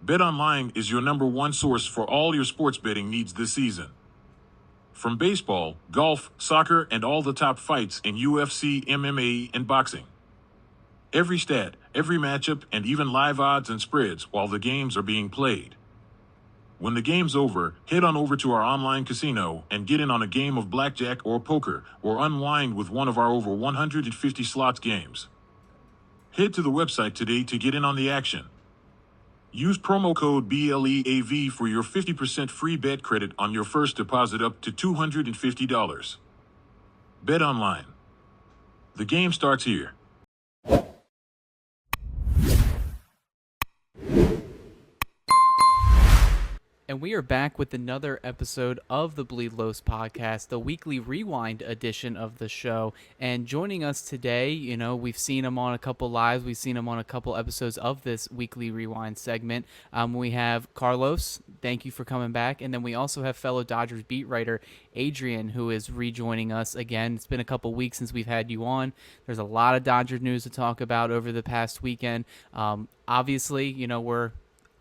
BetOnline is your number one source for all your sports betting needs this season. From baseball, golf, soccer, and all the top fights in UFC, MMA, and boxing. Every stat, every matchup, and even live odds and spreads while the games are being played. When the game's over, head on over to our online casino and get in on a game of blackjack or poker, or unwind with one of our over 150 slots games. Head to the website today to get in on the action. Use promo code BLEAV for your 50% free bet credit on your first deposit up to $250. Bet online. The game starts here. And we are back with another episode of the Bleed Los podcast, the weekly rewind edition of the show. And joining us today, we've seen him on a couple lives. We've seen him on a couple episodes of this weekly rewind segment. We have Carlos. Thank you for coming back. And then we also have fellow Dodgers beat writer Adrian, who is rejoining us again. It's been a couple weeks since we've had you on. There's a lot of Dodger news to talk about over the past weekend. Obviously, we're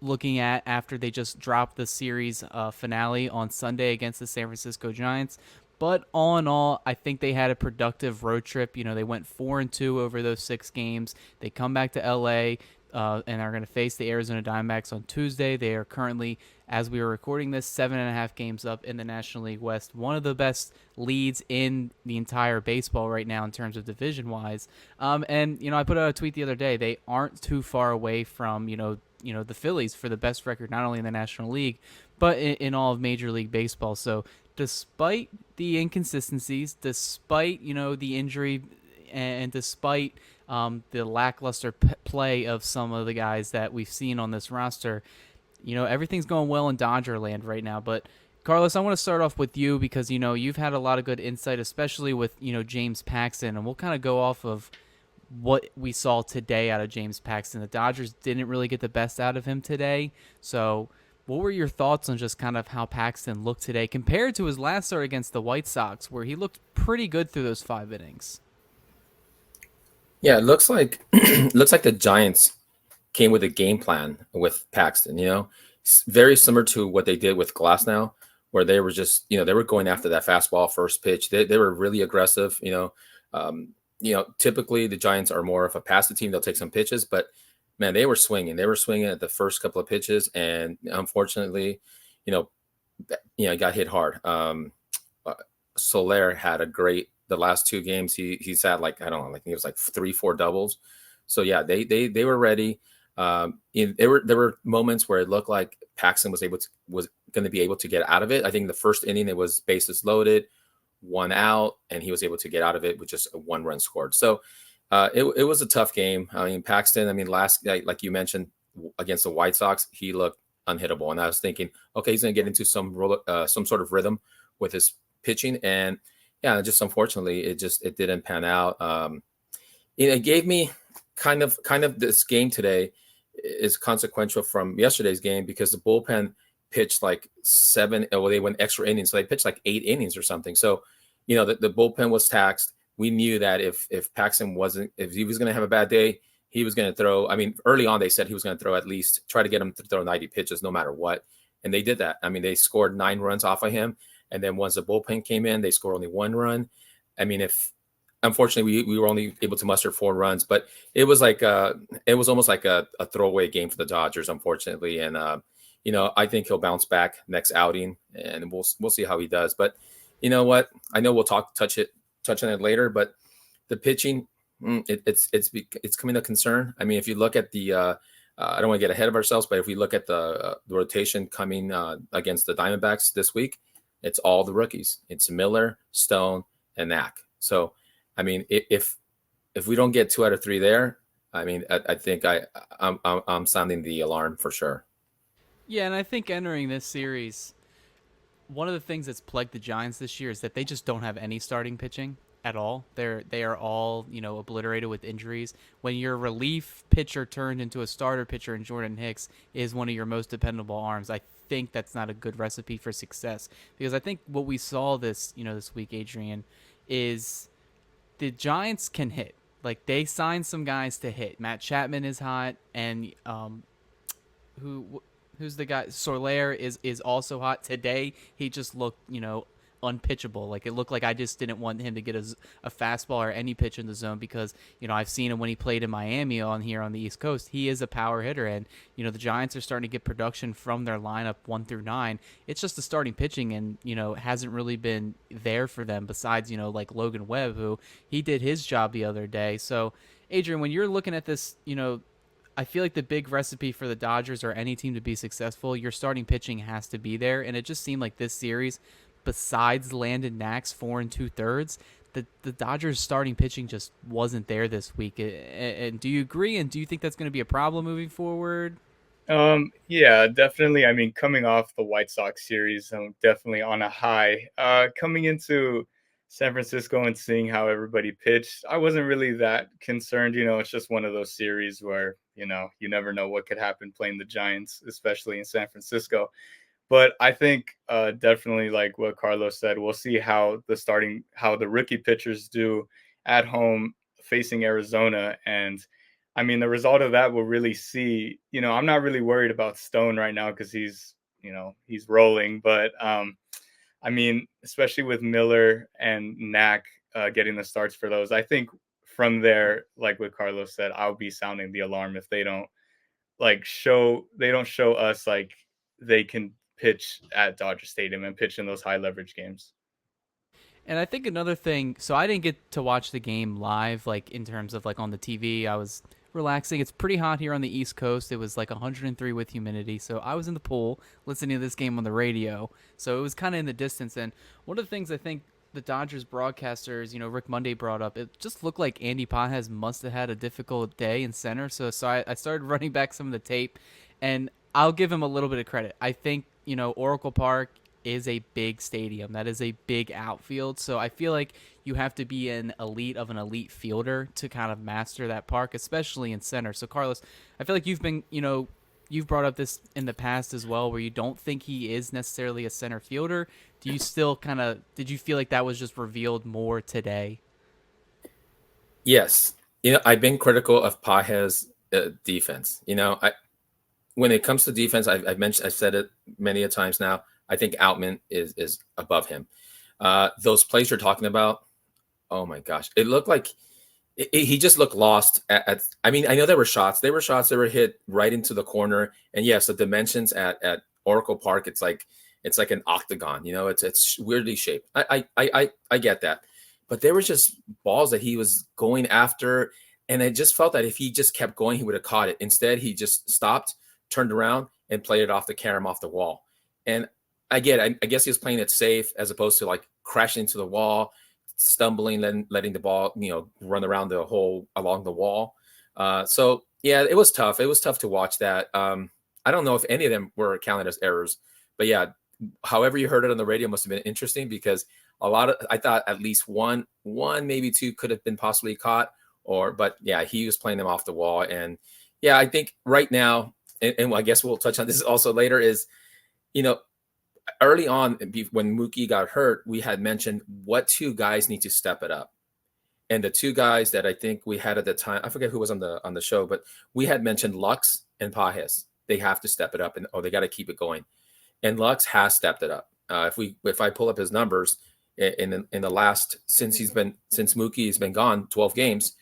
looking at after they just dropped the series finale on Sunday against the San Francisco Giants. But all in all, I think they had a productive road trip. They went 4-2 over those 6 games. They come back to LA and are going to face the Arizona Diamondbacks on Tuesday. They are currently, as we are recording this, 7.5 games up in the National League West. One of the best leads in the entire baseball right now in terms of division-wise. And I put out a tweet the other day. They aren't too far away from, the Phillies for the best record, not only in the National League, but in all of Major League Baseball. So despite the inconsistencies, despite, the injury, and despite the lackluster play of some of the guys that we've seen on this roster, everything's going well in Dodger land right now. But Carlos, I want to start off with you because, you've had a lot of good insight, especially with, James Paxton, and we'll kind of go off of what we saw today out of James Paxton. The Dodgers didn't really get the best out of him today. So what were your thoughts on just kind of how Paxton looked today compared to his last start against the White Sox, where he looked pretty good through those 5 innings? Yeah, it looks like the Giants came with a game plan with Paxton, very similar to what they did with Glasnow, where they were just, they were going after that fastball first pitch. They were really aggressive, typically the Giants are more of a passive team. They'll take some pitches, but man, they were swinging. They were swinging at the first couple of pitches, and unfortunately, got hit hard. Soler had the last 2 games. He's had I don't know, it was 3-4 doubles. So yeah, they were ready. There were moments where it looked like Paxton was going to be able to get out of it. I think the first inning it was bases loaded, 1 out, and he was able to get out of it with just a 1 run scored. So it was a tough game. I mean, Paxton, last night, like you mentioned, against the White Sox, he looked unhittable. And I was thinking, okay, he's going to get into some sort of rhythm with his pitching. And yeah, just unfortunately, it didn't pan out. It gave me kind of this game today is consequential from yesterday's game because the bullpen pitched 7, they went extra innings. So they pitched 8 innings or something. So, the bullpen was taxed. We knew that if Paxton if he was going to have a bad day, he was going to throw. Early on, they said he was going to throw try to get him to throw 90 pitches no matter what. And they did that. They scored 9 runs off of him. And then once the bullpen came in, they scored only 1 run. Unfortunately, we were only able to muster 4 runs, but it was almost like a throwaway game for the Dodgers, unfortunately. And, I think he'll bounce back next outing, and we'll see how he does. But you know what? I know we'll touch on it later, but the pitching, it's becoming a concern. If you look at the, I don't want to get ahead of ourselves, but if we look at the rotation coming against the Diamondbacks this week, it's all the rookies. It's Miller, Stone, and Knack. So, if we don't get 2 out of 3 there, I think I'm sounding the alarm for sure. Yeah, and I think entering this series, one of the things that's plagued the Giants this year is that they just don't have any starting pitching at all. They are all, obliterated with injuries. When your relief pitcher turned into a starter pitcher in Jordan Hicks is one of your most dependable arms, I think that's not a good recipe for success. Because I think what we saw this week, Adrian, is the Giants can hit. They signed some guys to hit. Matt Chapman is hot, and Who's the guy? Soler is also hot today. He just looked, unpitchable. Like it looked like I just didn't want him to get a fastball or any pitch in the zone because I've seen him when he played in Miami on here on the East Coast. He is a power hitter, and the Giants are starting to get production from their lineup 1 through 9. It's just the starting pitching, and hasn't really been there for them. Besides like Logan Webb, who he did his job the other day. So Adrian, when you're looking at this, I feel like the big recipe for the Dodgers or any team to be successful, your starting pitching has to be there. And it just seemed like this series, besides Landon Knox 4 2/3, the Dodgers starting pitching just wasn't there this week. And do you agree? And do you think that's going to be a problem moving forward? Yeah, definitely. I mean, coming off the White Sox series, I'm definitely on a high. Coming into San Francisco and seeing how everybody pitched, I wasn't really that concerned. It's just one of those series where, you never know what could happen playing the Giants, especially in San Francisco. But I think definitely like what Carlos said, we'll see how the rookie pitchers do at home facing Arizona. And I mean, the result of that we'll really see. I'm not really worried about Stone right now because he's rolling. But I mean, especially with Miller and Knack getting the starts for those, I think from there, like what Carlos said, I'll be sounding the alarm if they don't show us like they can pitch at Dodger Stadium and pitch in those high leverage games. And I think another thing, so I didn't get to watch the game live, like in terms of like on the TV. I was relaxing. It's pretty hot here on the East Coast. It was like 103 with humidity. So I was in the pool listening to this game on the radio. So it was kind of in the distance. And one of the things I think the Dodgers broadcasters, Rick Monday brought up, it just looked like Andy Pages must have had a difficult day in center. So I started running back some of the tape, and I'll give him a little bit of credit. I think, Oracle Park is a big stadium. That is a big outfield. So I feel like you have to be an elite fielder to kind of master that park, especially in center. So Carlos, I feel like you've brought up this in the past as well, where you don't think he is necessarily a center fielder. Do you still did you feel like that was just revealed more today? Yes. I've been critical of Pajes' defense. When it comes to defense, I've said it many a times now. I think Outman is above him. Those plays you're talking about, oh my gosh, it looked like he just looked lost. I mean, I know there were shots. There were shots that were hit right into the corner, and yes, the dimensions at Oracle Park, it's like an octagon. It's weirdly shaped. I get that, but there was just balls that he was going after, and I just felt that if he just kept going, he would have caught it. Instead, he just stopped, turned around, and played it off the carom off the wall. And I guess he was playing it safe as opposed to like crashing into the wall, stumbling, then letting the ball, run around the hole along the wall. So yeah, it was tough. It was tough to watch that. I don't know if any of them were counted as errors, but yeah, however you heard it on the radio must have been interesting because I thought at least one, maybe two could have been possibly caught but yeah, he was playing them off the wall. And yeah, I think right now, and I guess we'll touch on this also later is, early on when Mookie got hurt, we had mentioned what two guys need to step it up. And the two guys that I think we had at the time, I forget who was on the show, but we had mentioned Lux and Pajes. They have to step it up they got to keep it going. And Lux has stepped it up. If I pull up his numbers in the last, since Mookie has been gone 12 games,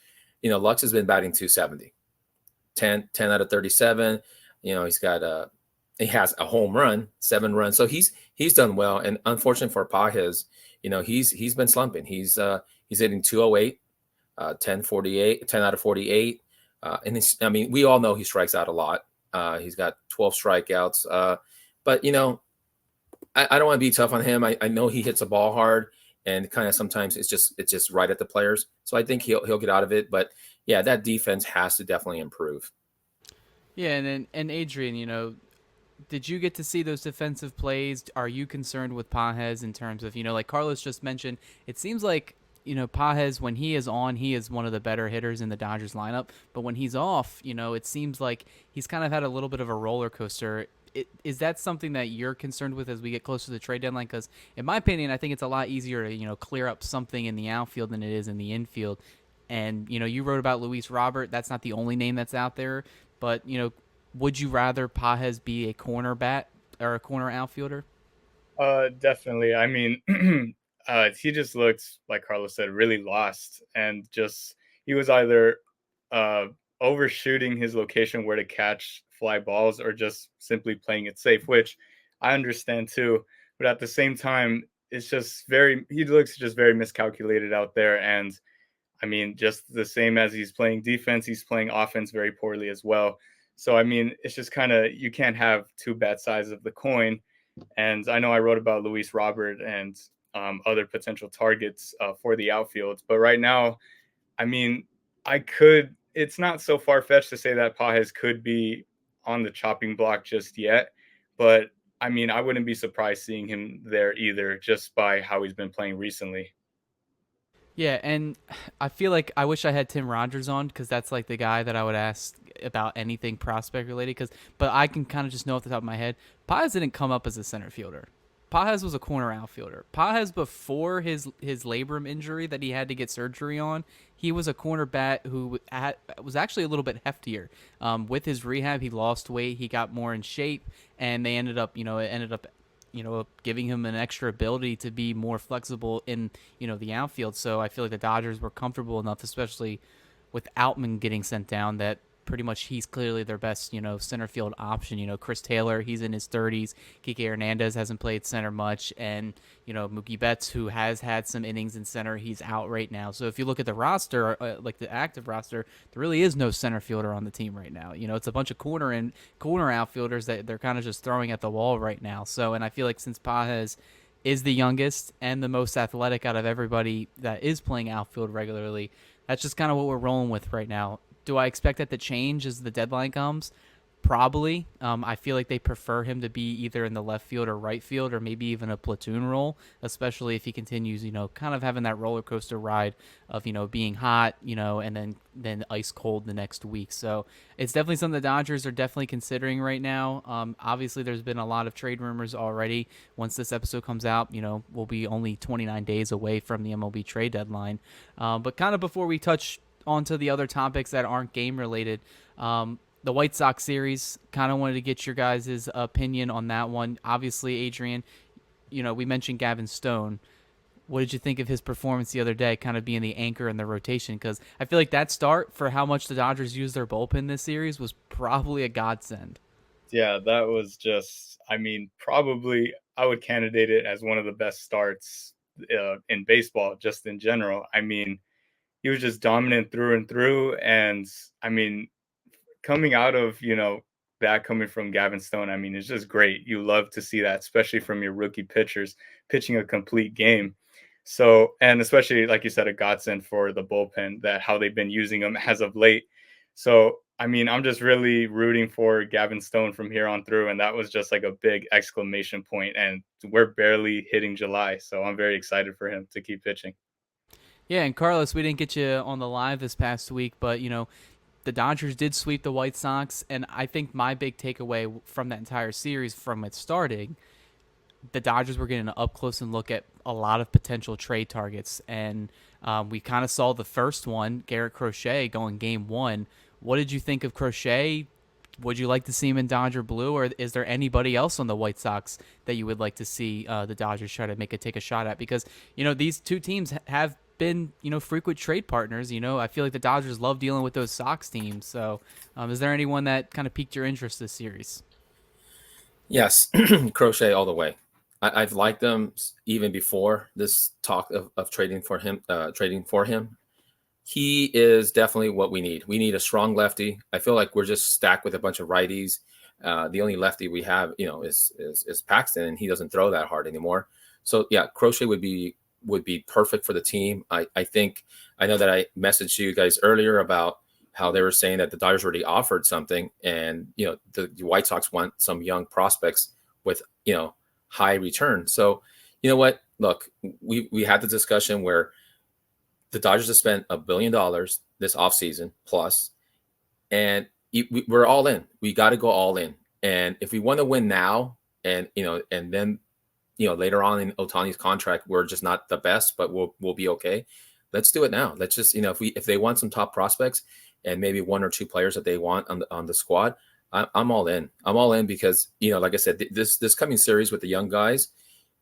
Lux has been batting 270, 10 out of 37. He has a home run, 7 runs. So he's done well. And unfortunately for Pajes, he's been slumping. He's hitting 208, 10 out of 48. And we all know he strikes out a lot. He's got 12 strikeouts. But I don't want to be tough on him. I know he hits a ball hard and kind of sometimes it's just right at the players. So I think he'll get out of it. But yeah, that defense has to definitely improve. Yeah, and Adrian, did you get to see those defensive plays? Are you concerned with Pajes in terms of, like Carlos just mentioned, it seems like, Pajes, when he is on, he is one of the better hitters in the Dodgers lineup. But when he's off, it seems like he's kind of had a little bit of a roller coaster. Is that something that you're concerned with as we get closer to the trade deadline? Because in my opinion, I think it's a lot easier to, clear up something in the outfield than it is in the infield. And, you wrote about Luis Robert. That's not the only name that's out there. But, would you rather Pages be a corner bat or a corner outfielder? Definitely. I mean, he just looked, like Carlos said, really lost, and just he was either uh overshooting his location where to catch fly balls or just simply playing it safe, which I understand too. But at the same time, it's just he looks just very miscalculated out there. And I mean, just the same as he's playing defense, he's playing offense very poorly as well. So I mean, it's just kind of, you can't have two bad sides of the coin. And I know I wrote about Luis Robert and other potential targets for the outfield, but right now, I mean, it's not so far fetched to say that Pajes could be on the chopping block just yet, but I mean, I wouldn't be surprised seeing him there either, just by how he's been playing recently. Yeah, and I feel like I wish I had Tim Rogers on because that's like the guy that I would ask about anything prospect related. But I can kind of just know off the top of my head, Pages didn't come up as a center fielder. Pages was a corner outfielder. Pajes, before his labrum injury that he had to get surgery on, he was a corner bat who was actually a little bit heftier. With his rehab, he lost weight, he got more in shape, and they ended up, it ended up giving him an extra ability to be more flexible in, the outfield. So I feel like the Dodgers were comfortable enough, especially with Outman getting sent down, that pretty much he's clearly their best, center field option. Chris Taylor, he's in his 30s. Kike Hernandez hasn't played center much. And, Mookie Betts, who has had some innings in center, he's out right now. So if you look at the roster, like the active roster, there really is no center fielder on the team right now. It's a bunch of corner outfielders that they're kind of just throwing at the wall right now. So, and I feel like since Pages is the youngest and the most athletic out of everybody that is playing outfield regularly, that's just kind of what we're rolling with right now. Do I expect that to change as the deadline comes? Probably. I feel like they prefer him to be either in the left field or right field, or maybe even a platoon role, especially if he continues, kind of having that roller coaster ride of, being hot, and then ice cold the next week. So it's definitely something the Dodgers are definitely considering right now. Obviously, there's been a lot of trade rumors already. Once this episode comes out, we'll be only 29 days away from the MLB trade deadline. But kind of before we touch onto the other topics that aren't game related, the White Sox series, kind of wanted to get your guys' opinion on that one. Obviously, Adrian, we mentioned Gavin Stone. What did you think of his performance the other day, kind of being the anchor in the rotation? Because I feel like that start, for how much the Dodgers used their bullpen this series, was probably a godsend. Yeah, that was just, I mean, probably I would candidate it as one of the best starts in baseball, just in general. I mean, he was just dominant through and through. And I mean, coming out of, that coming from Gavin Stone, I mean, it's just great. You love to see that, especially from your rookie pitchers pitching a complete game. So, and especially, like you said, a godsend for the bullpen, that how they've been using them as of late. So, I mean, I'm just really rooting for Gavin Stone from here on through. And that was just like a big exclamation point. And we're barely hitting July. So I'm very excited for him to keep pitching. Yeah, and Carlos, we didn't get you on the live this past week, but, the Dodgers did sweep the White Sox, and I think my big takeaway from that entire series, from it starting, the Dodgers were getting an up close and look at a lot of potential trade targets, and we kind of saw the first one, Garrett Crochet, going game one. What did you think of Crochet? Would you like to see him in Dodger blue, or is there anybody else on the White Sox that you would like to see the Dodgers try to take a shot at? Because these two teams have been frequent trade partners. I feel like the Dodgers love dealing with those Sox teams. So, is there anyone that kind of piqued your interest this series? Yes, Crochet all the way. I've liked them even before this talk of trading for him. He is definitely what we need. We need a strong lefty. I feel like we're just stacked with a bunch of righties. The only lefty we have, is Paxton, and he doesn't throw that hard anymore. So yeah, Crochet would be perfect for the team. I know that I messaged you guys earlier about how they were saying that the Dodgers already offered something, and the White Sox want some young prospects with high return. So you know what? Look, we had the discussion where the Dodgers have spent $1 billion this offseason plus, and we're all in. We got to go all in. And if we want to win now, and then later on in Ohtani's contract, we're just not the best, but we'll be okay. Let's do it now. Let's just if they want some top prospects and maybe one or two players that they want on the squad, I'm all in. I'm all in because, like I said, this coming series with the young guys,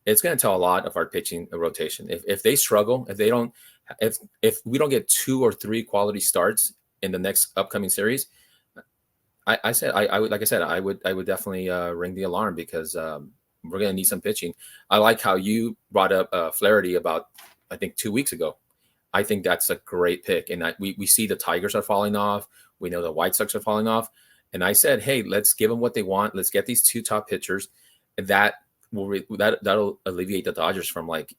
it's going to tell a lot of our pitching rotation. If they struggle, if we don't get 2 or 3 quality starts in the next upcoming series, I would, like I said, I would definitely ring the alarm because we're going to need some pitching. I like how you brought up Flaherty about, I think, 2 weeks ago. I think that's a great pick. And we see the Tigers are falling off. We know the White Sox are falling off. And I said, hey, let's give them what they want. Let's get these 2 top pitchers. That'll alleviate the Dodgers from, like,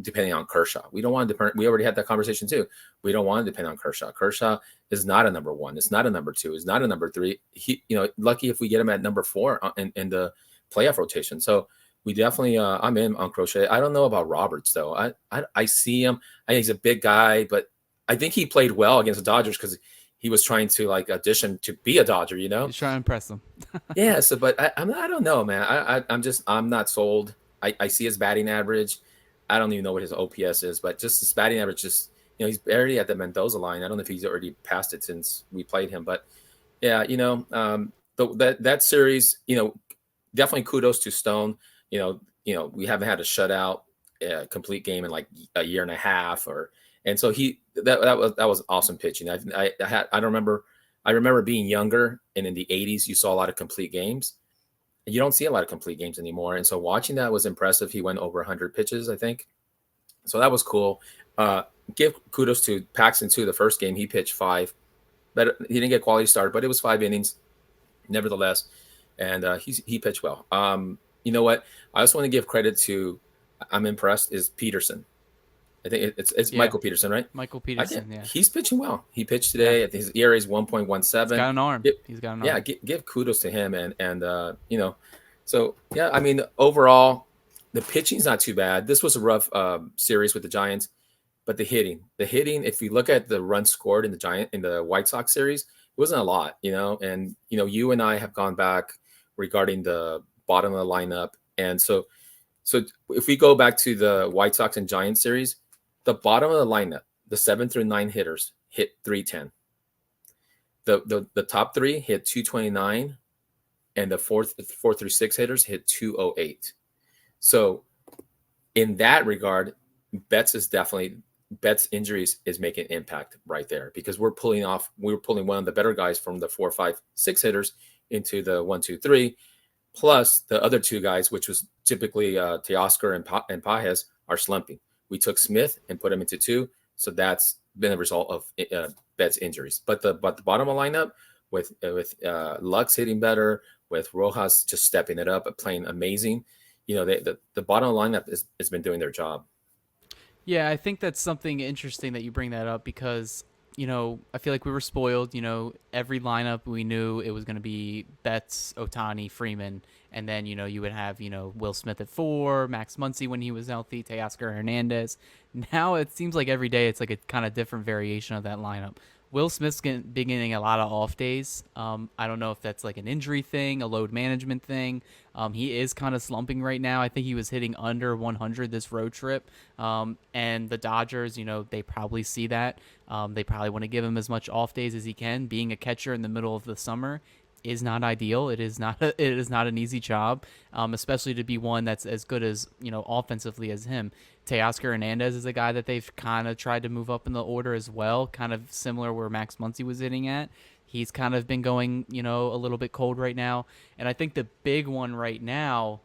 depending on Kershaw. We don't want to depend. We already had that conversation too. We don't want to depend on Kershaw. Kershaw is not a number 1. It's not a number 2. It's not a number 3. He, lucky if we get him at number 4 in the playoff rotation. So we definitely, I'm in on Crochet. I don't know about Roberts though. I see him. I think he's a big guy, but I think he played well against the Dodgers because he was trying to, like, audition to be a Dodger. He's trying to impress them. Yeah. So, but I don't know, man. I'm not sold. I see his batting average. I don't even know what his OPS is, but just his batting average, he's already at the Mendoza line. I don't know if he's already passed it since we played him, but yeah, that series, definitely kudos to Stone. We haven't had a shutout complete game in like a year and a half, and so that was awesome pitching. I remember being younger, and in the 80s, you saw a lot of complete games. You don't see a lot of complete games anymore. And so watching that was impressive. He went over 100 pitches, I think. So that was cool. Give kudos to Paxton too. The first game he pitched 5, but he didn't get quality start, but it was 5 innings nevertheless. And he pitched well. You know what? I also want to give credit to, I'm impressed, is Peterson. I think it's Michael Peterson, right? Michael Peterson, yeah. He's pitching well. He pitched today. I think his ERA is 1.17. He's got an arm. He's got an arm. Yeah, give kudos to him. And so, yeah, I mean, overall, the pitching's not too bad. This was a rough series with the Giants, but the hitting, if you look at the runs scored in the White Sox series, it wasn't a lot, and, you and I have gone back regarding the bottom of the lineup. And so if we go back to the White Sox and Giants series, the bottom of the lineup, the 7 through 9 hitters hit 310. The top 3 hit 229, and the 4 through 6 hitters hit 208. So in that regard, Betts injuries is making an impact right there, because we were pulling one of the better guys from the 4, 5, 6 hitters into the 1, 2, 3, plus the other 2 guys, which was typically Teoscar and Pages, are slumping. We took Smith and put him into 2, so that's been a result of Betts injuries. But the bottom of lineup with Lux hitting better, with Rojas just stepping it up, playing amazing. The bottom of the lineup has been doing their job. Yeah, I think that's something interesting that you bring that up, because I feel like we were spoiled. Every lineup we knew it was going to be Betts, Ohtani, Freeman, and then you would have Will Smith at 4, Max Muncy when he was healthy, Teoscar Hernandez. Now it seems like every day it's like a kind of different variation of that lineup. Will Smith's been getting a lot of off days. I don't know if that's like an injury thing, a load management thing. He is kind of slumping right now. I think he was hitting under 100 this road trip. And the Dodgers, they probably see that. They probably want to give him as much off days as he can. Being a catcher in the middle of the summer is not ideal. It is not an easy job, especially to be one that's as good as offensively as him. Teoscar Hernandez is a guy that they've kind of tried to move up in the order as well, kind of similar where Max Muncy was hitting at. He's kind of been going, a little bit cold right now. And I think the big one right now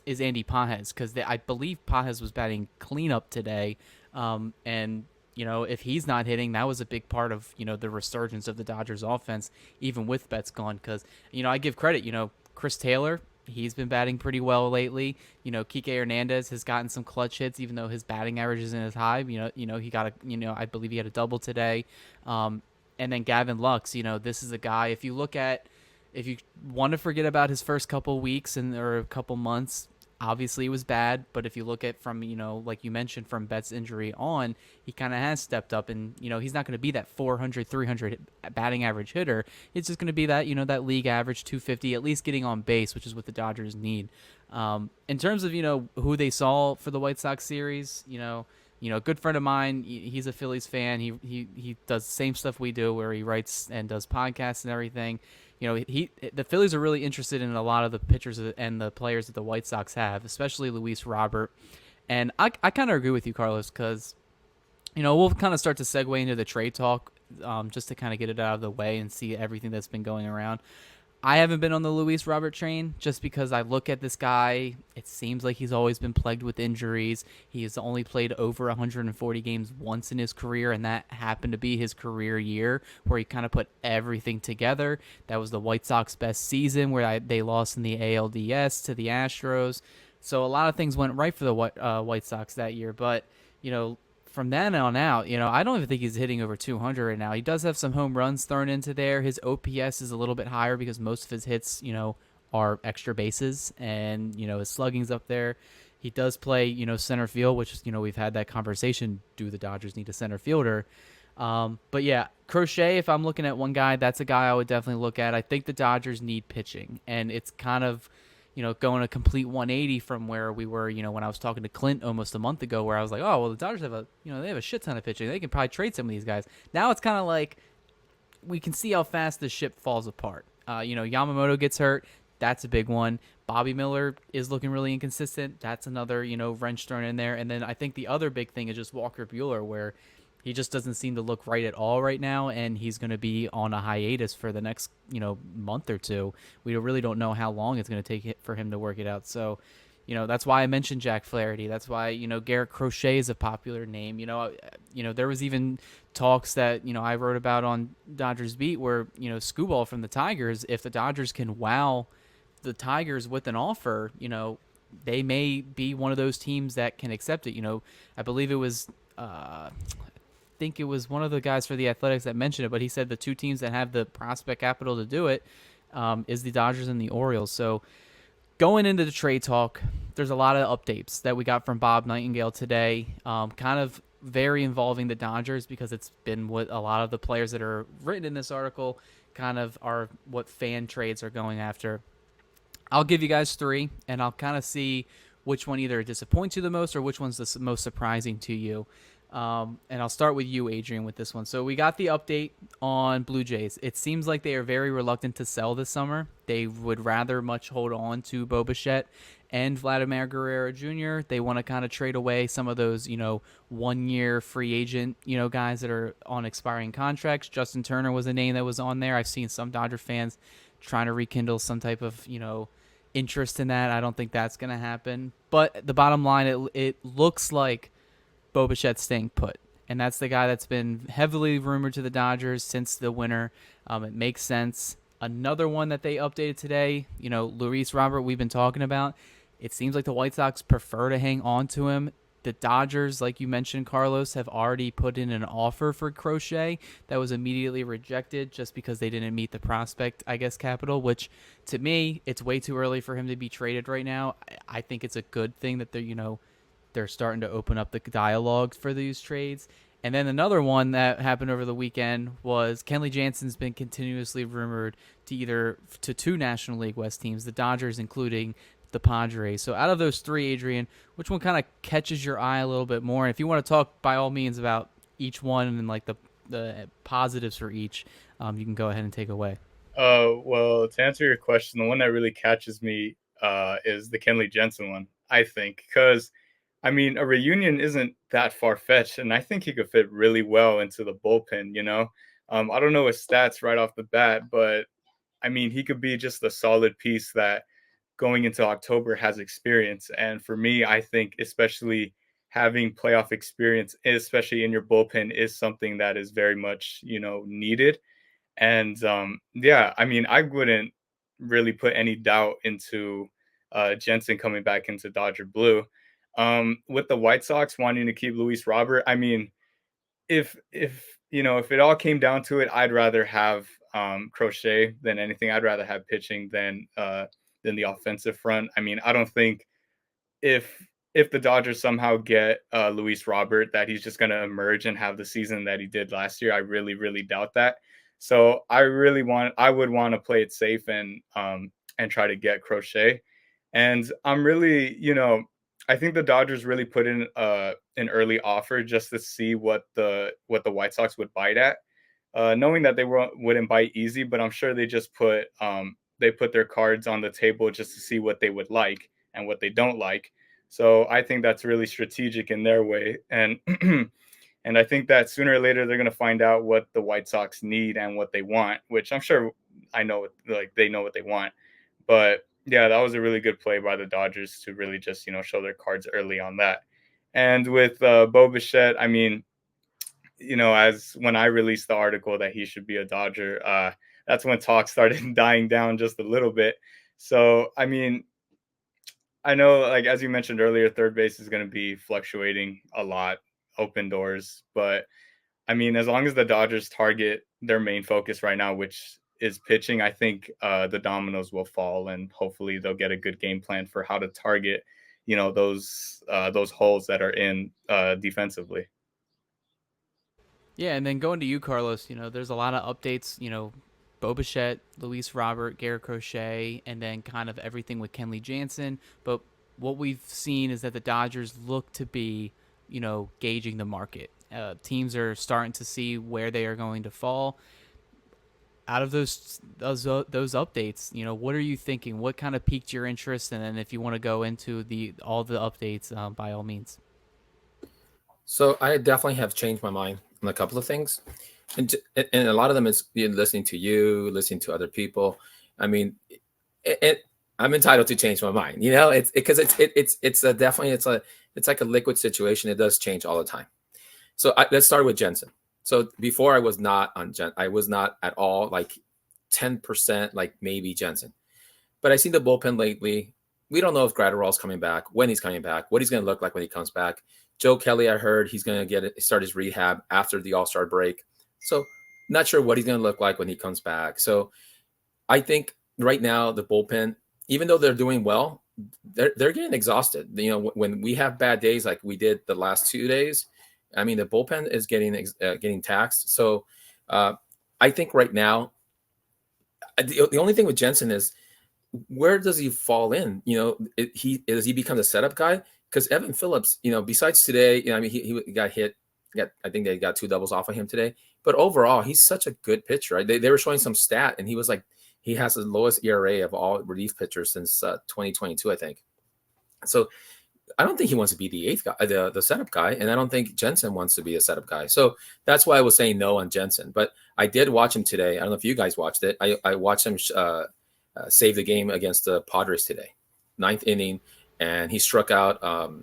is Andy Pages, because I believe Pages was batting cleanup today. And if he's not hitting, that was a big part of, the resurgence of the Dodgers offense, even with Betts gone. Because, I give credit, Chris Taylor, he's been batting pretty well lately. Kike Hernandez has gotten some clutch hits, even though his batting average isn't as high. He got I believe he had a double today. And then Gavin Lux, this is a guy, if you want to forget about his first couple weeks or a couple months, obviously it was bad, but if you look at from, like you mentioned, from Betts' injury on, he kind of has stepped up, and, he's not going to be that 400, 300 batting average hitter. It's just going to be that, that league average 250, at least getting on base, which is what the Dodgers need. In terms of, who they saw for the White Sox series, good friend of mine. He's a Phillies fan. He does the same stuff we do, where he writes and does podcasts and everything. The Phillies are really interested in a lot of the pitchers and the players that the White Sox have, especially Luis Robert. And I kind of agree with you, Carlos, because we'll kind of start to segue into the trade talk, just to kind of get it out of the way and see everything that's been going around. I haven't been on the Luis Robert train just because I look at this guy. It seems like he's always been plagued with injuries. He has only played over 140 games once in his career, and that happened to be his career year where he kind of put everything together. That was the White Sox best season where they lost in the ALDS to the Astros. So a lot of things went right for the White Sox that year. But, from then on out, I don't even think he's hitting over 200 right now. He does have some home runs thrown into there. His OPS is a little bit higher because most of his hits, are extra bases, and, his slugging's up there. He does play, center field, which, we've had that conversation. Do the Dodgers need a center fielder? But yeah, Crochet, if I'm looking at one guy, that's a guy I would definitely look at. I think the Dodgers need pitching, and it's kind of going a complete 180 from where we were, when I was talking to Clint almost a month ago, where I was like, oh, well, the Dodgers have they have a shit ton of pitching. They can probably trade some of these guys. Now it's kind of like we can see how fast the ship falls apart. Yamamoto gets hurt. That's a big one. Bobby Miller is looking really inconsistent. That's another, wrench thrown in there. And then I think the other big thing is just Walker Buehler, where he just doesn't seem to look right at all right now, and he's going to be on a hiatus for the next, month or two. We really don't know how long it's going to take for him to work it out. So, that's why I mentioned Jack Flaherty. That's why, Garrett Crochet is a popular name. There was even talks that, I wrote about on Dodgers Beat where, Skubal from the Tigers, if the Dodgers can wow the Tigers with an offer, they may be one of those teams that can accept it. I believe it was think it was one of the guys for the Athletics that mentioned it, but he said the two teams that have the prospect capital to do it is the Dodgers and the Orioles. So going into the trade talk, there's a lot of updates that we got from Bob Nightingale today, kind of very involving the Dodgers because it's been what a lot of the players that are written in this article kind of are what fan trades are going after. I'll give you guys three, and I'll kind of see which one either disappoints you the most or which one's the most surprising to you. And I'll start with you, Adrian, with this one. So we got the update on Blue Jays. It seems like they are very reluctant to sell this summer. They would rather much hold on to Bo Bichette and Vladimir Guerrero Jr. They want to kind of trade away some of those, 1-year free agent, guys that are on expiring contracts. Justin Turner was a name that was on there. I've seen some Dodger fans trying to rekindle some type of, interest in that. I don't think that's going to happen. But the bottom line, it looks like Bo Bichette's staying put. And that's the guy that's been heavily rumored to the Dodgers since the winter. It makes sense. Another one that they updated today, Luis Robert, we've been talking about. It seems like the White Sox prefer to hang on to him. The Dodgers, like you mentioned, Carlos, have already put in an offer for Crochet that was immediately rejected just because they didn't meet the prospect, capital, which to me, it's way too early for him to be traded right now. I think it's a good thing that they're starting to open up the dialogue for these trades. And then another one that happened over the weekend was Kenley Jansen's been continuously rumored to two National League West teams, the Dodgers including the Padres. So out of those three, Adrian, which one kind of catches your eye a little bit more? And if you want to talk by all means about each one and like the positives for each, you can go ahead and take away. Well, to answer your question, the one that really catches me is the Kenley Jensen one, I think, because a reunion isn't that far-fetched, and I think he could fit really well into the bullpen, I don't know his stats right off the bat, but, he could be just a solid piece that going into October has experience. And for me, I think especially having playoff experience, especially in your bullpen, is something that is very much, needed. And, I wouldn't really put any doubt into Jensen coming back into Dodger Blue. With the White Sox wanting to keep Luis Robert, if it all came down to it, I'd rather have Crochet than anything. I'd rather have pitching than the offensive front. I don't think if the Dodgers somehow get Luis Robert that he's just going to emerge and have the season that he did last year. I really, really doubt that. So I would want to play it safe and try to get Crochet. And I'm really, I think the Dodgers really put in an early offer just to see what the White Sox would bite at, knowing that wouldn't bite easy. But I'm sure they put their cards on the table just to see what they would like and what they don't like. So I think that's really strategic in their way, and and I think that sooner or later they're going to find out what the White Sox need and what they want, which I'm sure I know, like they know what they want. But yeah, that was a really good play by the Dodgers to really just, show their cards early on that. And with Bo Bichette, I mean, as when I released the article that he should be a Dodger, that's when talk started dying down just a little bit. So, I mean, I know, like as you mentioned earlier, third base is going to be fluctuating a lot, open doors. But I mean, as long as the Dodgers target their main focus right now, which is pitching, I think the dominoes will fall, and hopefully they'll get a good game plan for how to target, those holes that are in defensively. Yeah, and then going to you, Carlos, there's a lot of updates, Bo Bichette, Luis Robert, Garrett Crochet, and then kind of everything with Kenley Jansen. But what we've seen is that the Dodgers look to be, gauging the market. Teams are starting to see where they are going to fall. Out of those updates, what are you thinking? What kind of piqued your interest? And then if you want to go into all the updates, by all means. So I definitely have changed my mind on a couple of things, and a lot of them is listening to you, listening to other people. I mean, I'm entitled to change my mind. It's because it's like a liquid situation. It does change all the time. So let's start with Jensen. So before I was not I was not at all like 10% like maybe Jensen, but I seen the bullpen lately. We don't know if Gratterall's coming back, when he's coming back, what he's going to look like when he comes back. Joe Kelly, I heard he's going to start his rehab after the All-Star break. So not sure what he's going to look like when he comes back. So I think right now the bullpen, even though they're doing well, they're getting exhausted. When we have bad days like we did the last 2 days, I mean, the bullpen is getting taxed. So I think right now, the only thing with Jensen is where does he fall in? Does he become the setup guy? Because Evan Phillips, besides today, I mean, he got hit. I think they got 2 doubles off of him today. But overall, he's such a good pitcher. Right? They were showing some stat, and he was like, he has the lowest ERA of all relief pitchers since 2022, I think. So I don't think he wants to be the 8th guy, the setup guy, and I don't think Jensen wants to be a setup guy. So that's why I was saying no on Jensen. But I did watch him today. I don't know if you guys watched it. I watched him save the game against the Padres today, 9th inning, and he struck out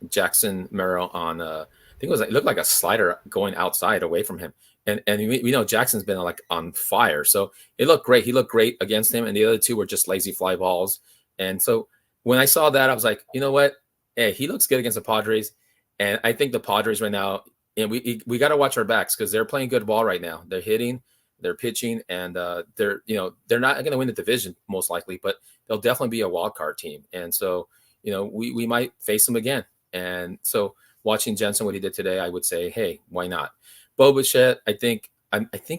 Jackson Merrill on I think it looked like a slider going outside away from him. And we know Jackson's been like on fire, so it looked great. He looked great against him, and the other 2 were just lazy fly balls. And so when I saw that, I was like, you know what? Hey, he looks good against the Padres, and I think the Padres right now, and we got to watch our backs because they're playing good ball right now. They're hitting, they're pitching, and they're not going to win the division most likely, but they'll definitely be a wild card team. And so we might face them again. And so watching Jensen, what he did today, I would say, hey, why not? Bo Bichette, I think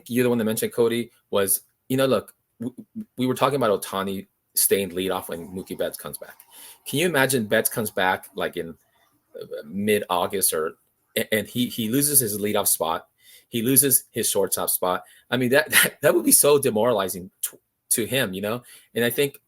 you're the one that mentioned, Cody, was look, we were talking about Ohtani staying lead off when Mookie Betts comes back. Can you imagine Betts comes back like in mid-August and he loses his leadoff spot, he loses his shortstop spot? I mean that would be so demoralizing to him, And I think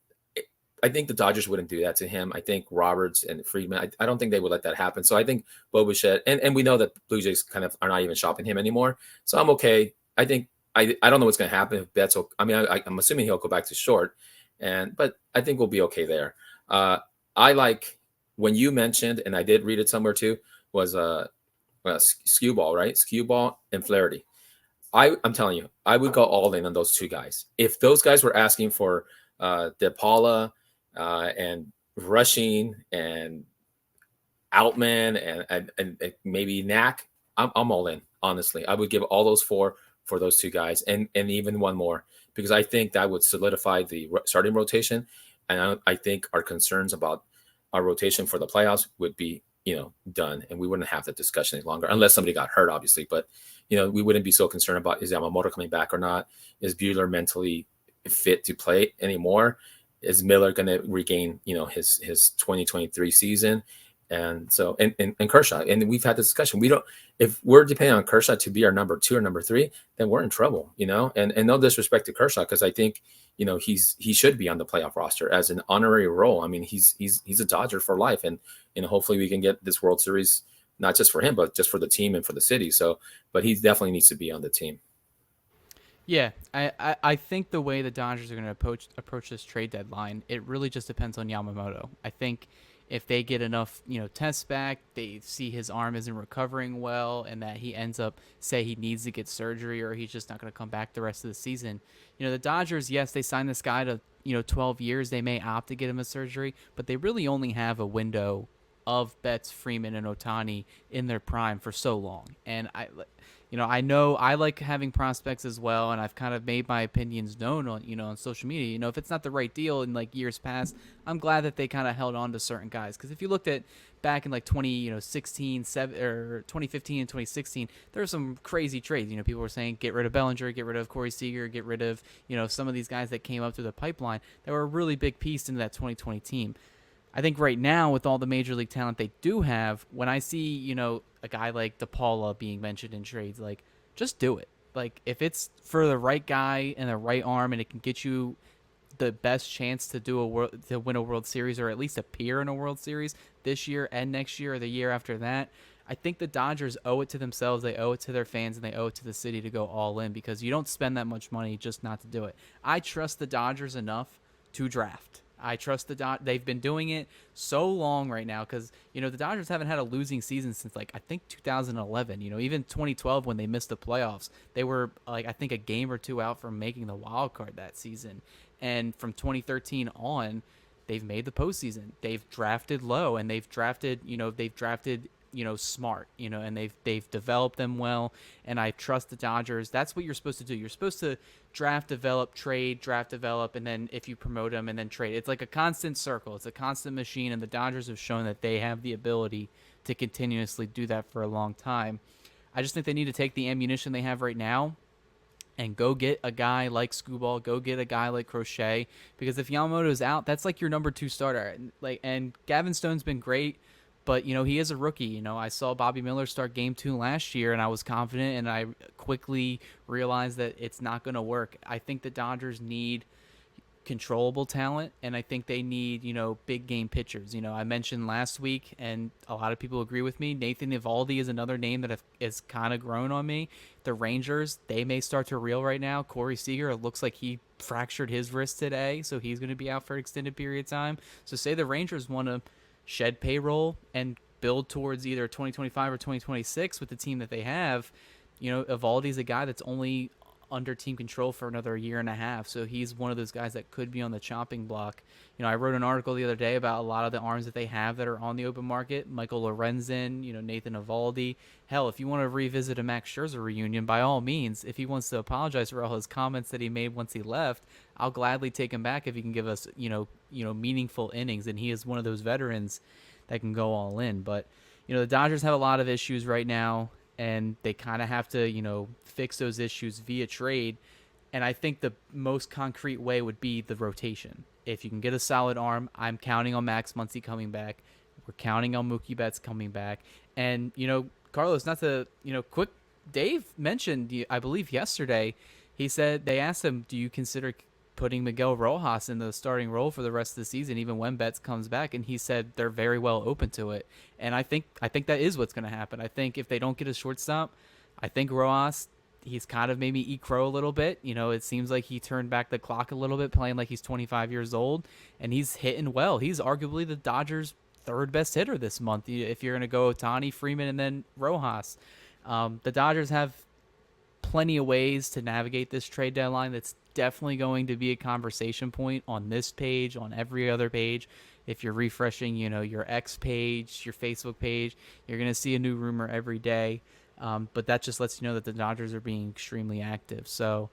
the Dodgers wouldn't do that to him. I think Roberts and Friedman, I don't think they would let that happen. So I think Bo Bichette, and we know that Blue Jays kind of are not even shopping him anymore. So I'm okay. I think I don't know what's going to happen if Betts. I'm assuming he'll go back to short, but I think we'll be okay there. I like when you mentioned, and I did read it somewhere too, was skew ball, right? Skew ball and Flaherty. I'm telling you, I would go all in on those 2 guys. If those guys were asking for DePaula and Rushing and Outman and maybe Knack, I'm all in. Honestly, I would give all those 4 for those 2 guys, and even one more, because I think that would solidify the starting rotation. And I think our concerns about our rotation for the playoffs would be, done, and we wouldn't have that discussion any longer, unless somebody got hurt, obviously. But, we wouldn't be so concerned about is Yamamoto coming back or not? Is Buehler mentally fit to play anymore? Is Miller going to regain, his 2023 season? And so, and Kershaw, and we've had this discussion. We don't, if we're depending on Kershaw to be our number 2 or number 3, then we're in trouble, and no disrespect to Kershaw, because I think, he should be on the playoff roster as an honorary role. I mean, he's a Dodger for life, and hopefully we can get this World Series, not just for him, but just for the team and for the city. So, but he definitely needs to be on the team. Yeah, I think the way the Dodgers are going to approach this trade deadline, it really just depends on Yamamoto. I think if they get enough, tests back, they see his arm isn't recovering well, and that he ends up, say he needs to get surgery or he's just not going to come back the rest of the season. The Dodgers, yes, they signed this guy to 12 years. They may opt to get him a surgery, but they really only have a window of Betts, Freeman, and Ohtani in their prime for so long. And I know I like having prospects as well, and I've kind of made my opinions known on social media. If it's not the right deal in like years past, I'm glad that they kind of held on to certain guys, because if you looked at back in like 2016, 2015 and 2016, there were some crazy trades. People were saying get rid of Bellinger, get rid of Corey Seager, get rid of some of these guys that came up through the pipeline that were a really big piece into that 2020 team. I think right now, with all the major league talent they do have, when I see, a guy like DePaula being mentioned in trades, like, just do it. Like, if it's for the right guy and the right arm and it can get you the best chance to win a World Series, or at least appear in a World Series this year and next year or the year after that, I think the Dodgers owe it to themselves, they owe it to their fans, and they owe it to the city to go all in, because you don't spend that much money just not to do it. I trust the Dodgers enough to draft. I trust they've been doing it so long right now, because the Dodgers haven't had a losing season since I think 2011. Even 2012 when they missed the playoffs, they were I think a game or two out from making the wild card that season. And from 2013 on, they've made the postseason. They've drafted low, and they've drafted smart, and they've developed them well, and I trust the Dodgers. That's what you're supposed to do. You're supposed to draft, develop, trade, draft, develop, and then if you promote them, and then trade. It's like a constant circle. It's a constant machine, and the Dodgers have shown that they have the ability to continuously do that for a long time. I just think they need to take the ammunition they have right now and go get a guy like Skubal, go get a guy like Crochet, because if Yamamoto's out, that's like your number 2 starter. And Gavin Stone's been great, but, he is a rookie. I saw Bobby Miller start game 2 last year, and I was confident, and I quickly realized that it's not going to work. I think the Dodgers need controllable talent, and I think they need, big game pitchers. I mentioned last week, and a lot of people agree with me, Nathan Eovaldi is another name that has kind of grown on me. The Rangers, they may start to reel right now. Corey Seager, it looks like he fractured his wrist today, so he's going to be out for an extended period of time. So say the Rangers want to shed payroll and build towards either 2025 or 2026 with the team that they have, Evaldi's a guy that's only under team control for another year and a half, so he's one of those guys that could be on the chopping block. I wrote an article the other day about a lot of the arms that they have that are on the open market. Michael Lorenzen, Nathan Eovaldi. Hell, if you want to revisit a Max Scherzer reunion, by all means. If he wants to apologize for all his comments that he made once he left, I'll gladly take him back if he can give us, meaningful innings. And he is one of those veterans that can go all in. But, the Dodgers have a lot of issues right now, and they kind of have to, fix those issues via trade. And I think the most concrete way would be the rotation. If you can get a solid arm, I'm counting on Max Muncy coming back. We're counting on Mookie Betts coming back. And, Carlos, not to, quick, Dave mentioned, I believe yesterday, he said, they asked him, do you consider putting Miguel Rojas in the starting role for the rest of the season, even when Betts comes back? And he said they're very well open to it. And I think that is what's going to happen. I think if they don't get a shortstop, I think Rojas, he's kind of made me eat crow a little bit. It seems like he turned back the clock a little bit, playing like he's 25 years old, and he's hitting well. He's arguably the Dodgers' third best hitter this month, if you're going to go Ohtani, Freeman, and then Rojas. The Dodgers have plenty of ways to navigate this trade deadline. That's definitely going to be a conversation point on this page, on every other page. If you're refreshing, your X page, your Facebook page, you're going to see a new rumor every day. But that just lets you know that the Dodgers are being extremely active. So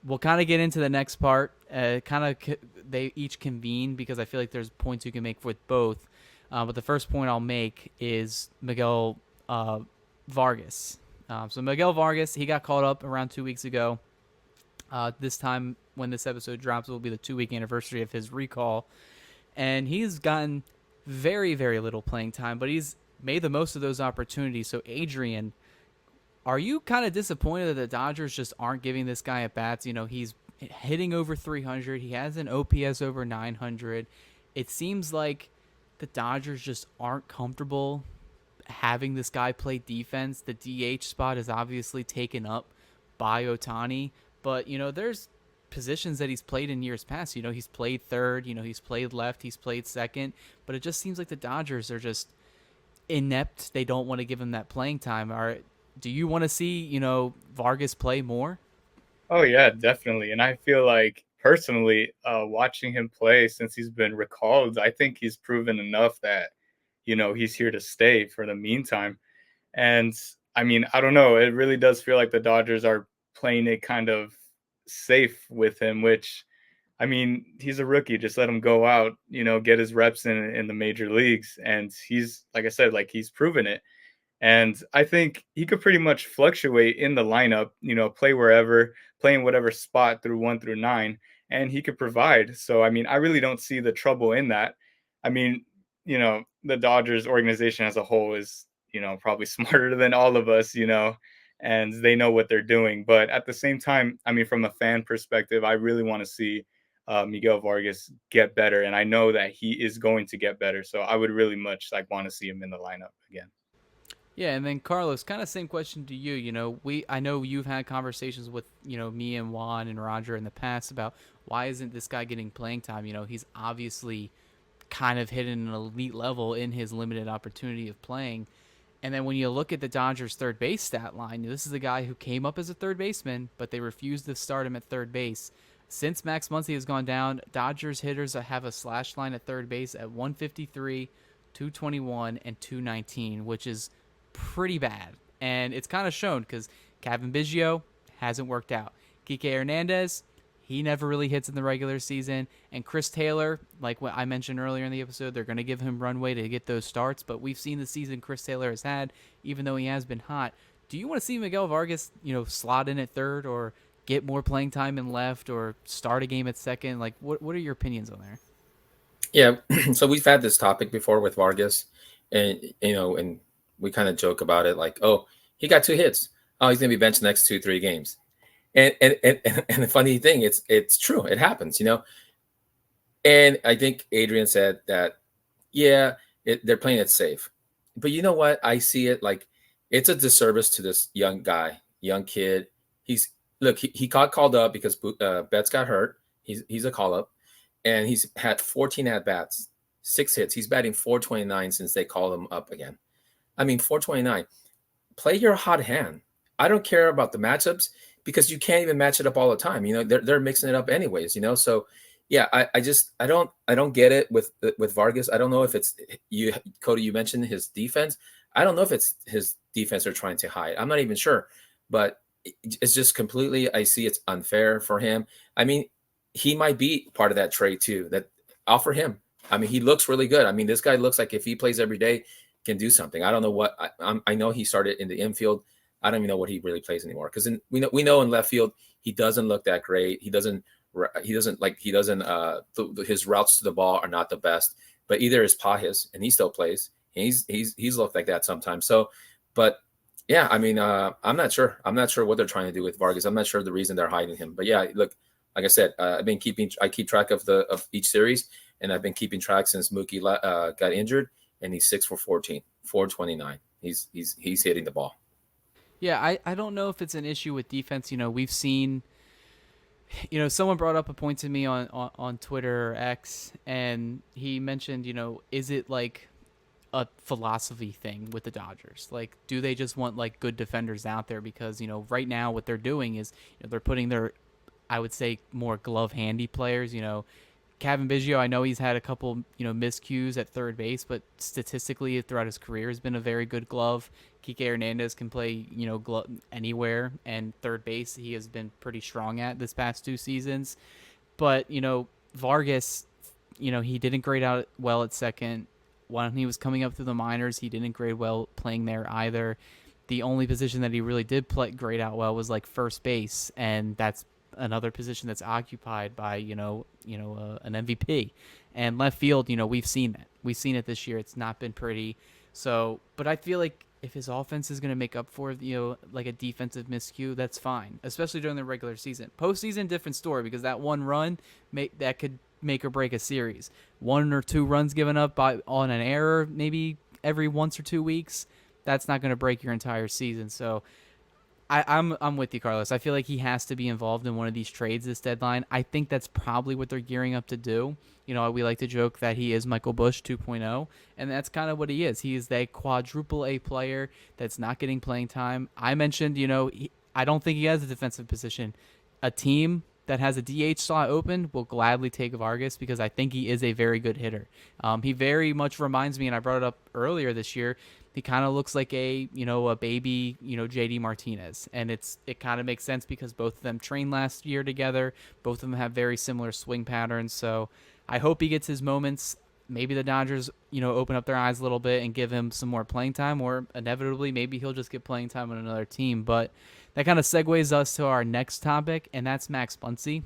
we'll kind of get into the next part. They each convene, because I feel like there's points you can make with both. But the first point I'll make is Miguel Vargas. So Miguel Vargas, he got called up around 2 weeks ago. This time when this episode drops, it will be the 2-week anniversary of his recall. And he's gotten very, very little playing time, but he's made the most of those opportunities. So, Adrian, are you kind of disappointed that the Dodgers just aren't giving this guy at bats? He's hitting over 300. He has an OPS over 900. It seems like the Dodgers just aren't comfortable having this guy play defense. The DH spot is obviously taken up by Ohtani, but there's positions that he's played in years past. He's played third, he's played left, he's played second, but it just seems like the Dodgers are just inept. They don't want to give him that playing time. Do you want to see, Vargas play more? Oh yeah, definitely. And I feel like personally, watching him play since he's been recalled, I think he's proven enough that, he's here to stay for the meantime. And I mean, I don't know. It really does feel like the Dodgers are playing it kind of safe with him, which I mean, he's a rookie. Just let him go out, get his reps in the major leagues. And he's, like I said, like he's proven it. And I think he could pretty much fluctuate in the lineup, play wherever, play in whatever spot through 1 through 9, and he could provide. So, I mean, I really don't see the trouble in that. I mean, the Dodgers organization as a whole is, probably smarter than all of us, and they know what they're doing. But at the same time, I mean, from a fan perspective, I really want to see Miguel Vargas get better. And I know that he is going to get better. So I would really much want to see him in the lineup again. Yeah, and then Carlos, kind of same question to you. I know you've had conversations with me and Juan and Roger in the past about why isn't this guy getting playing time? He's obviously kind of hit an elite level in his limited opportunity of playing. And then when you look at the Dodgers' third base stat line, this is a guy who came up as a third baseman, but they refused to start him at third base. Since Max Muncy has gone down, Dodgers hitters have a slash line at third base at 153, 221, and 219, which is pretty bad. And it's kind of shown because Kevin Biggio hasn't worked out. Kike Hernandez, he never really hits in the regular season. And Chris Taylor, like what I mentioned earlier in the episode, they're going to give him runway to get those starts. But we've seen the season Chris Taylor has had, even though he has been hot. Do you want to see Miguel Vargas, slot in at third or get more playing time in left or start a game at second? Like, what are your opinions on there? Yeah, so we've had this topic before with Vargas, and and we kind of joke about it, like, oh, he got 2 hits. Oh, he's gonna be benched the next 2-3 games. And the funny thing, it's true. It happens, And I think Adrian said that, yeah, they're playing it safe. But you know what? I see it like it's a disservice to this young guy, young kid. He got called up because Betts got hurt. He's a call up, and he's had 14 at bats, 6 hits. He's batting .429 since they called him up again. I mean, .429. Play your hot hand. I don't care about the matchups because you can't even match it up all the time. They're mixing it up anyways. So yeah, I don't get it with Vargas. I don't know if it's you, Cody. You mentioned his defense. I don't know if it's his defense they're trying to hide. I'm not even sure, but it's just completely. I see it's unfair for him. I mean, he might be part of that trade too. That offer him. I mean, he looks really good. I mean, this guy looks like if he plays every day, can do something. I don't know what. I know he started in the infield. I don't even know what he really plays anymore because we know in left field he doesn't look that great. His routes to the ball are not the best. But either is Pajes, and he still plays. He's looked like that sometimes. So, but yeah, I mean, I'm not sure. I'm not sure what they're trying to do with Vargas. I'm not sure the reason they're hiding him. But yeah, look, like I said, I keep track of each series, and I've been keeping track since Mookie got injured, and he's 6 for 14, 429. He's hitting the ball. Yeah, I don't know if it's an issue with defense. We've seen, someone brought up a point to me on Twitter or X, and he mentioned, is it like a philosophy thing with the Dodgers? Like, do they just want like good defenders out there? Because, right now what they're doing is they're putting their, I would say, more glove handy players, Kevin Biggio, I know he's had a couple, miscues at third base, but statistically throughout his career has been a very good glove. Kike Hernandez can play, glove anywhere, and third base he has been pretty strong at this past 2 seasons. But, Vargas, he didn't grade out well at second. When he was coming up through the minors, he didn't grade well playing there either. The only position that he really did grade out well was like first base, and that's another position that's occupied by an MVP. And left field, we've seen that. We've seen it this year. It's not been pretty. So, but I feel like if his offense is going to make up for like a defensive miscue, that's fine, especially during the regular season. Postseason, different story, because that one run that could make or break a series. 1 or 2 runs given up on an error, maybe every once or 2 weeks, that's not going to break your entire season. So I'm with you, Carlos. I feel like he has to be involved in one of these trades this deadline. I think that's probably what they're gearing up to do. We like to joke that he is Michael Bush 2.0, and that's kind of what he is. He is that quadruple A player that's not getting playing time. I mentioned, I don't think he has a defensive position. A team that has a DH slot open will gladly take Vargas because I think he is a very good hitter. He very much reminds me, and I brought it up earlier this year, he kind of looks like a baby, JD Martinez. And it kind of makes sense because both of them trained last year together. Both of them have very similar swing patterns. So I hope he gets his moments. Maybe the Dodgers, open up their eyes a little bit and give him some more playing time, or inevitably maybe he'll just get playing time on another team. But that kind of segues us to our next topic, and that's Max Muncy.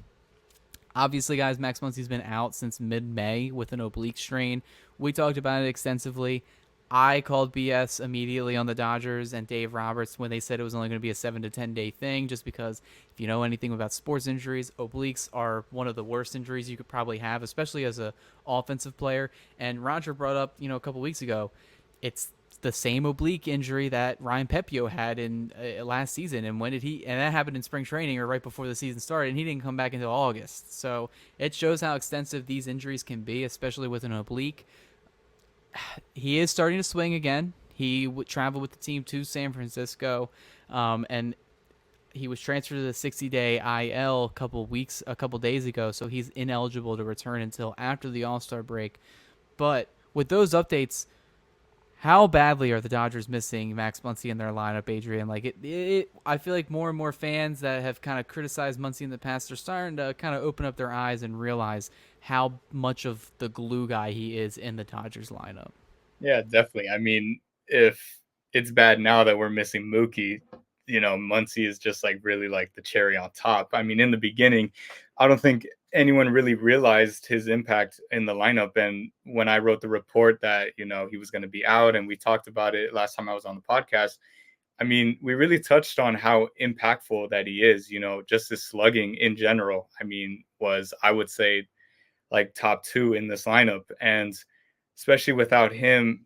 Obviously, guys, Max Muncy's been out since mid-May with an oblique strain. We talked about it extensively. I called BS immediately on the Dodgers and Dave Roberts when they said it was only going to be a 7 to 10 day thing, just because if you know anything about sports injuries, obliques are one of the worst injuries you could probably have, especially as a offensive player. And Roger brought up, a couple weeks ago, it's the same oblique injury that Ryan Pepio had in last season. And when did he? And that happened in spring training or right before the season started, and he didn't come back until August. So it shows how extensive these injuries can be, especially with an oblique. He is starting to swing again. He would travel with the team to San Francisco, and he was transferred to the 60-day IL a couple days ago, so he's ineligible to return until after the All-Star break. But with those updates, how badly are the Dodgers missing Max Muncy in their lineup, Adrian? Like I feel like more and more fans that have kind of criticized Muncy in the past are starting to kind of open up their eyes and realize how much of the glue guy he is in the Dodgers lineup. Yeah, definitely. I mean, if it's bad now that we're missing Mookie, Muncy is just like really like the cherry on top. I mean, in the beginning, I don't think anyone really realized his impact in the lineup. And when I wrote the report that, he was going to be out, and we talked about it last time I was on the podcast, I mean, we really touched on how impactful that he is, just his slugging in general. I mean, was, I would say, like top 2 in this lineup. And especially without him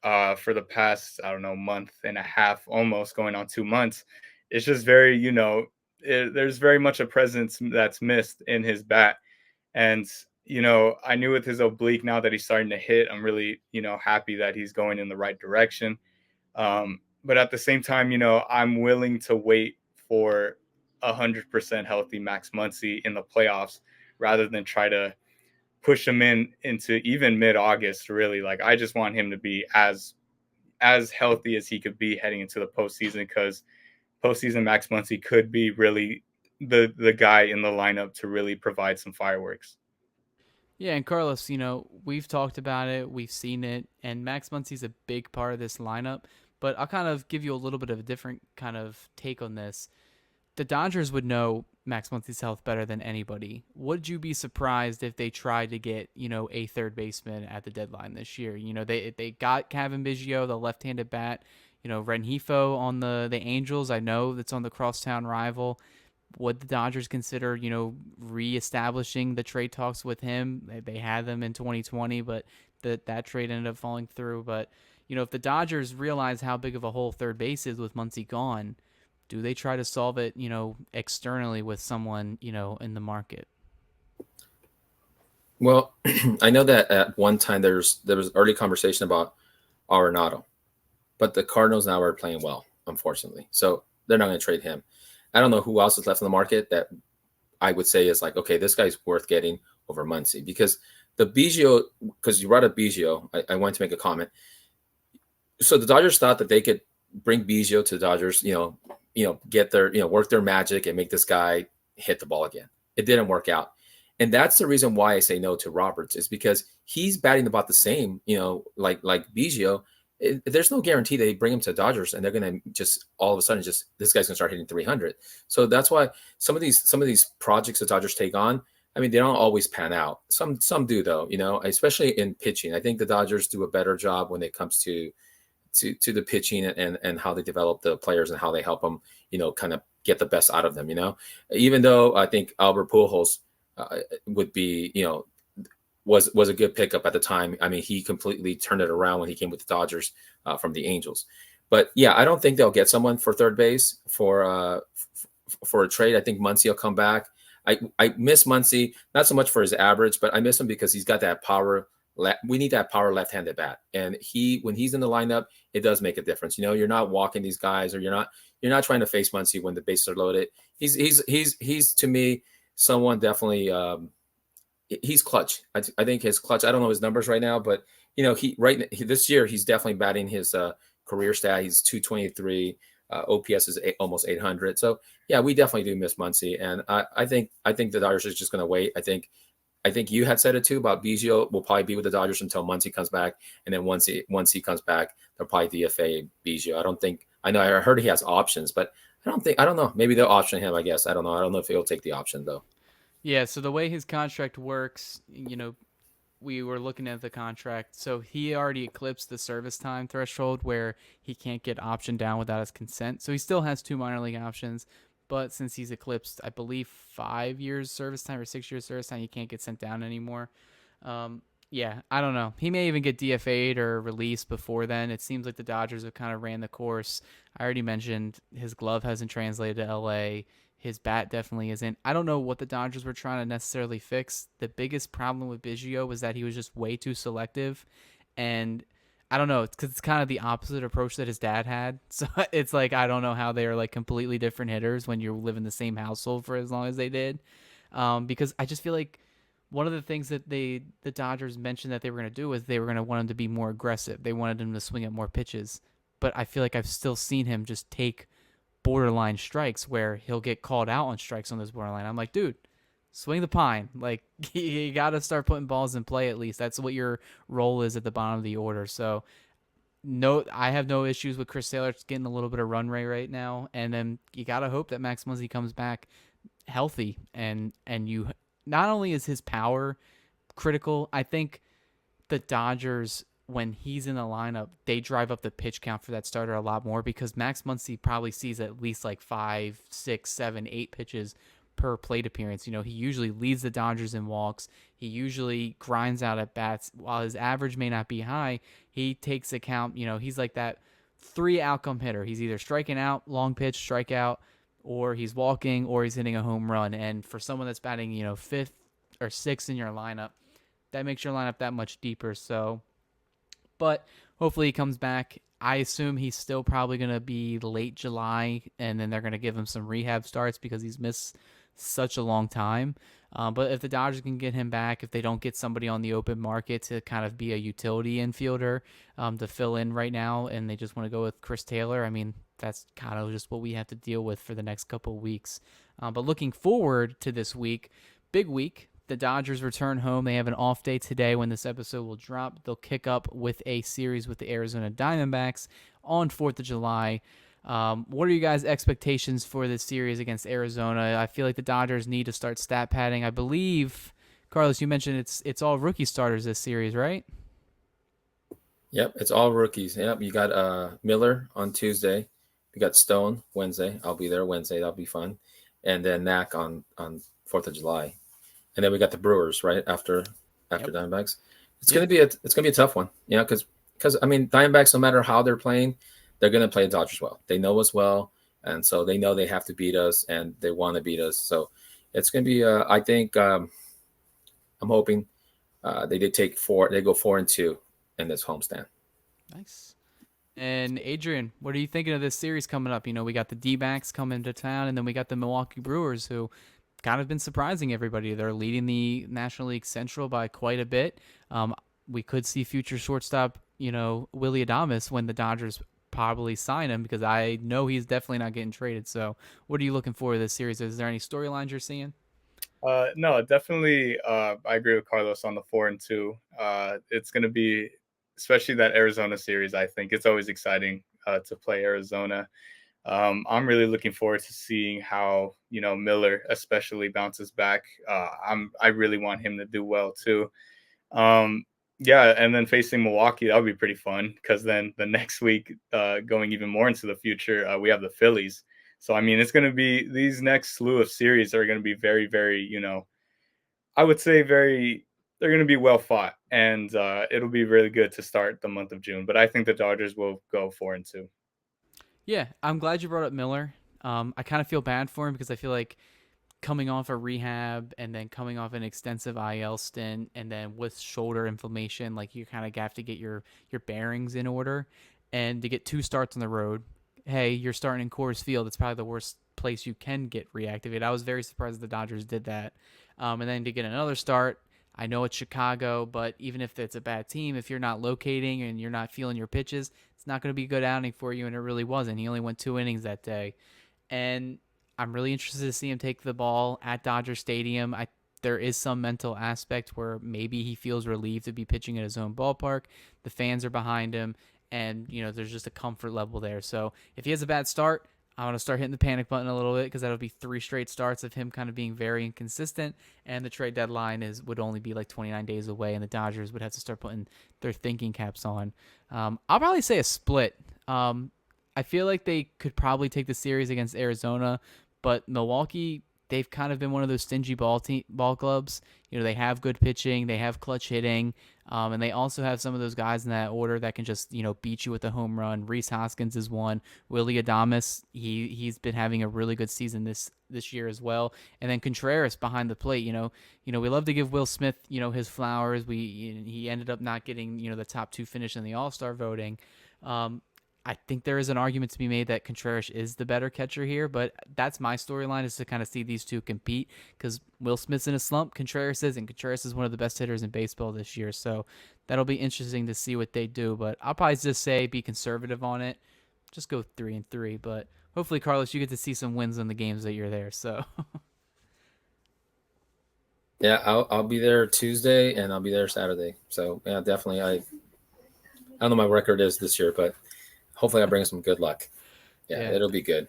for the past, I don't know, month and a half, almost going on 2 months, it's just very, there's very much a presence that's missed in his bat. And, I knew with his oblique now that he's starting to hit, I'm really, happy that he's going in the right direction. But at the same time, I'm willing to wait for 100% healthy Max Muncy in the playoffs rather than try to push him into even mid-August. Really, like, I just want him to be as healthy as he could be heading into the postseason, because postseason Max Muncy could be really the guy in the lineup to really provide some fireworks. Yeah, and Carlos, we've talked about it, we've seen it, and Max Muncy's a big part of this lineup. But I'll kind of give you a little bit of a different kind of take on this. The Dodgers would know Max Muncy's health better than anybody. Would you be surprised if they tried to get, a third baseman at the deadline this year? They got Kevin Biggio, the left-handed bat. Rengifo on the Angels, I know that's on the crosstown rival. Would the Dodgers consider, reestablishing the trade talks with him? They had them in 2020, but that trade ended up falling through. But, if the Dodgers realize how big of a hole third base is with Muncy gone, do they try to solve it, externally with someone, in the market? Well, I know that at one time there was early conversation about Arenado, but the Cardinals now are playing well, unfortunately. So they're not going to trade him. I don't know who else is left in the market that I would say is like, okay, this guy's worth getting over Muncy, because the Biggio, because you brought up Biggio, I wanted to make a comment. So the Dodgers thought that they could bring Biggio to the Dodgers, get their, work their magic and make this guy hit the ball again. It didn't work out. And that's the reason why I say no to Roberts, is because he's batting about the same, like Biggio, there's no guarantee they bring him to the Dodgers and they're going to just all of a sudden just this guy's going to start hitting 300. So that's why some of these projects the Dodgers take on, I mean, they don't always pan out. Some do though, you know, especially in pitching. I think the Dodgers do a better job when it comes to the pitching and how they develop the players and how they help them, you know, kind of get the best out of them, you know. Even though I think Albert Pujols would be, you know, was a good pickup at the time. I mean, he completely turned it around when he came with the Dodgers from the Angels. But yeah, I don't think they'll get someone for third base for a trade. I think Muncy will come back. I miss Muncy, not so much for his average, but I miss him because he's got that power. We need that power left-handed bat, and when he's in the lineup, it does make a difference. You know, you're not walking these guys, or you're not trying to face Muncy when the bases are loaded. He's to me someone definitely. He's clutch. I think his clutch. I don't know his numbers right now, but you know, this year he's definitely batting his career stat. He's 223. OPS is almost 800. So yeah, we definitely do miss Muncy, and I think the Dodgers is just going to wait. I think you had said it too about Biggio will probably be with the Dodgers until Muncy comes back, and then once he comes back, they'll probably DFA Biggio. I know I heard he has options, but I don't know. Maybe they'll option him. I guess I don't know. I don't know if he'll take the option though. Yeah, so the way his contract works, you know, we were looking at the contract. So he already eclipsed the service time threshold where he can't get optioned down without his consent. So he still has 2 minor league options, but since he's eclipsed, I believe 5 years service time or 6 years service time, he can't get sent down anymore. Yeah, I don't know. He may even get DFA'd or released before then. It seems like the Dodgers have kind of ran the course. I already mentioned his glove hasn't translated to LA. His bat definitely isn't. I don't know what the Dodgers were trying to necessarily fix. The biggest problem with Biggio was that he was just way too selective. And I don't know, it's because it's kind of the opposite approach that his dad had. So it's like, I don't know how they are like completely different hitters when you live in the same household for as long as they did. Because I just feel like one of the things that the Dodgers mentioned that they were going to do was they were going to want him to be more aggressive. They wanted him to swing at more pitches. But I feel like I've still seen him just take borderline strikes where he'll get called out on strikes on this borderline. I'm like, dude, swing the pine. Like, you got to start putting balls in play at least. That's what your role is at the bottom of the order. So, no, I have no issues with Chris Taylor getting a little bit of run rate right now. And then you got to hope that Max Muncy comes back healthy. And you, not only is his power critical, I think the Dodgers, when he's in the lineup, they drive up the pitch count for that starter a lot more because Max Muncy probably sees at least like 5, 6, 7, 8 pitches per plate appearance. You know, he usually leads the Dodgers in walks. He usually grinds out at bats. While his average may not be high, he takes account, you know, he's like that 3 outcome hitter. He's either striking out, long pitch, strikeout, or he's walking, or he's hitting a home run. And for someone that's batting, you know, 5th or 6th in your lineup, that makes your lineup that much deeper. So, but hopefully he comes back. I assume he's still probably going to be late July, and then they're going to give him some rehab starts because he's missed such a long time. But if the Dodgers can get him back, if they don't get somebody on the open market to kind of be a utility infielder to fill in right now, and they just want to go with Chris Taylor, I mean, that's kind of just what we have to deal with for the next couple of weeks. But looking forward to this week, big week. The Dodgers return home. They have an off day today when this episode will drop. They'll kick up with a series with the Arizona Diamondbacks on 4th of July. What are you guys' expectations for this series against Arizona? I feel like the Dodgers need to start stat padding. I believe, Carlos, you mentioned it's all rookie starters this series, right? Yep, it's all rookies. Yep, you got Miller on Tuesday. You got Stone Wednesday. I'll be there Wednesday. That'll be fun. And then Knack on 4th of July. And then we got the Brewers right after Diamondbacks. It's gonna be a tough one, you know, because I mean Diamondbacks, no matter how they're playing, they're gonna play the Dodgers well. They know us well, and so they know they have to beat us, and they want to beat us. So it's gonna be. I think I'm hoping they did take 4. They go 4-2 in this homestand. Nice. And Adrian, what are you thinking of this series coming up? You know, we got the D-backs coming to town, and then we got the Milwaukee Brewers, who kind of been surprising everybody. They're leading the National League Central by quite a bit. We could see future shortstop, you know, Willie Adames when the Dodgers probably sign him, because I know he's definitely not getting traded. So what are you looking for this series? Is there any storylines you're seeing? No, definitely. I agree with Carlos on the 4-2. It's going to be especially that Arizona series. I think it's always exciting to play Arizona. I'm really looking forward to seeing how, Miller especially bounces back. I really want him to do well too. Yeah, and then facing Milwaukee, that'll be pretty fun because then the next week, going even more into the future, we have the Phillies. So I mean, it's going to be these next slew of series are going to be very, very, I would say they're going to be well fought, and it'll be really good to start the month of June. But I think the Dodgers will go 4-2. Yeah, I'm glad you brought up Miller. I kind of feel bad for him because I feel like coming off a rehab and then coming off an extensive IL stint and then with shoulder inflammation, like you kind of have to get your bearings in order. And to get 2 starts on the road, hey, you're starting in Coors Field. It's probably the worst place you can get reactivated. I was very surprised the Dodgers did that. And then to get another start, I know it's Chicago, but even if it's a bad team, if you're not locating and you're not feeling your pitches, it's not going to be a good outing for you, and it really wasn't. He only went 2 innings that day. And I'm really interested to see him take the ball at Dodger Stadium. There is some mental aspect where maybe he feels relieved to be pitching at his own ballpark. The fans are behind him, and there's just a comfort level there. So if he has a bad start, I want to start hitting the panic button a little bit because that'll be 3 straight starts of him kind of being very inconsistent, and the trade deadline would only be like 29 days away, and the Dodgers would have to start putting their thinking caps on. I'll probably say a split. I feel like they could probably take the series against Arizona, but Milwaukee, they've kind of been one of those stingy ball clubs. They have good pitching, they have clutch hitting, and they also have some of those guys in that order that can just beat you with a home run. Rhys Hoskins is one. Willie Adames, he's been having a really good season this year as well. And then Contreras behind the plate. We love to give Will Smith his flowers. He ended up not getting the top 2 finish in the All-Star voting. I think there is an argument to be made that Contreras is the better catcher here, but that's my storyline, is to kind of see these two compete because Will Smith's in a slump, Contreras isn't. Contreras is one of the best hitters in baseball this year, so that'll be interesting to see what they do, but I'll probably just say be conservative on it. Just go 3-3, but hopefully, Carlos, you get to see some wins in the games that you're there, so. Yeah, I'll be there Tuesday and I'll be there Saturday. So yeah, definitely. I don't know what my record is this year, but hopefully I bring some good luck. Yeah, it'll be good.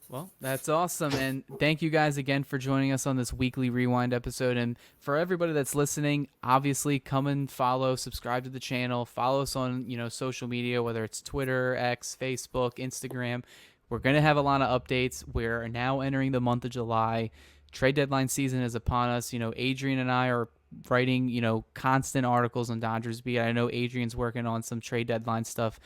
Well, that's awesome. And thank you guys again for joining us on this weekly Rewind episode. And for everybody that's listening, obviously come and follow, subscribe to the channel, follow us on, social media, whether it's Twitter, X, Facebook, Instagram. We're going to have a lot of updates. We're now entering the month of July. Trade deadline season is upon us. Adrian and I are writing, constant articles on Dodgers Beat. I know Adrian's working on some trade deadline stuff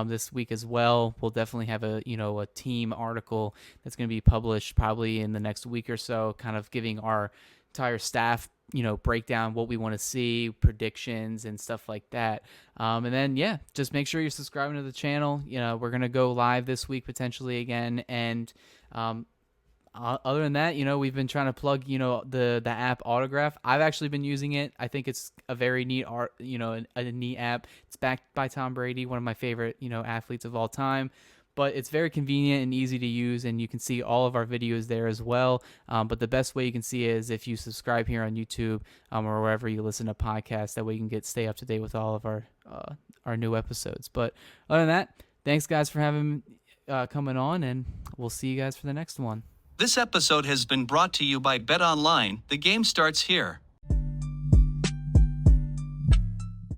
this week as well. We'll definitely have a team article that's going to be published probably in the next week or so, kind of giving our entire staff, breakdown what we want to see, predictions and stuff like that. And then, just make sure you're subscribing to the channel. We're going to go live this week potentially again. And, other than that, we've been trying to plug, the app Autograph. I've actually been using it. I think it's a very neat a neat app. It's backed by Tom Brady, one of my favorite, athletes of all time. But it's very convenient and easy to use, and you can see all of our videos there as well. But the best way you can see it is if you subscribe here on YouTube or wherever you listen to podcasts. That way you can stay up to date with all of our new episodes. But other than that, thanks guys for coming on, and we'll see you guys for the next one. This episode has been brought to you by BetOnline. The game starts here.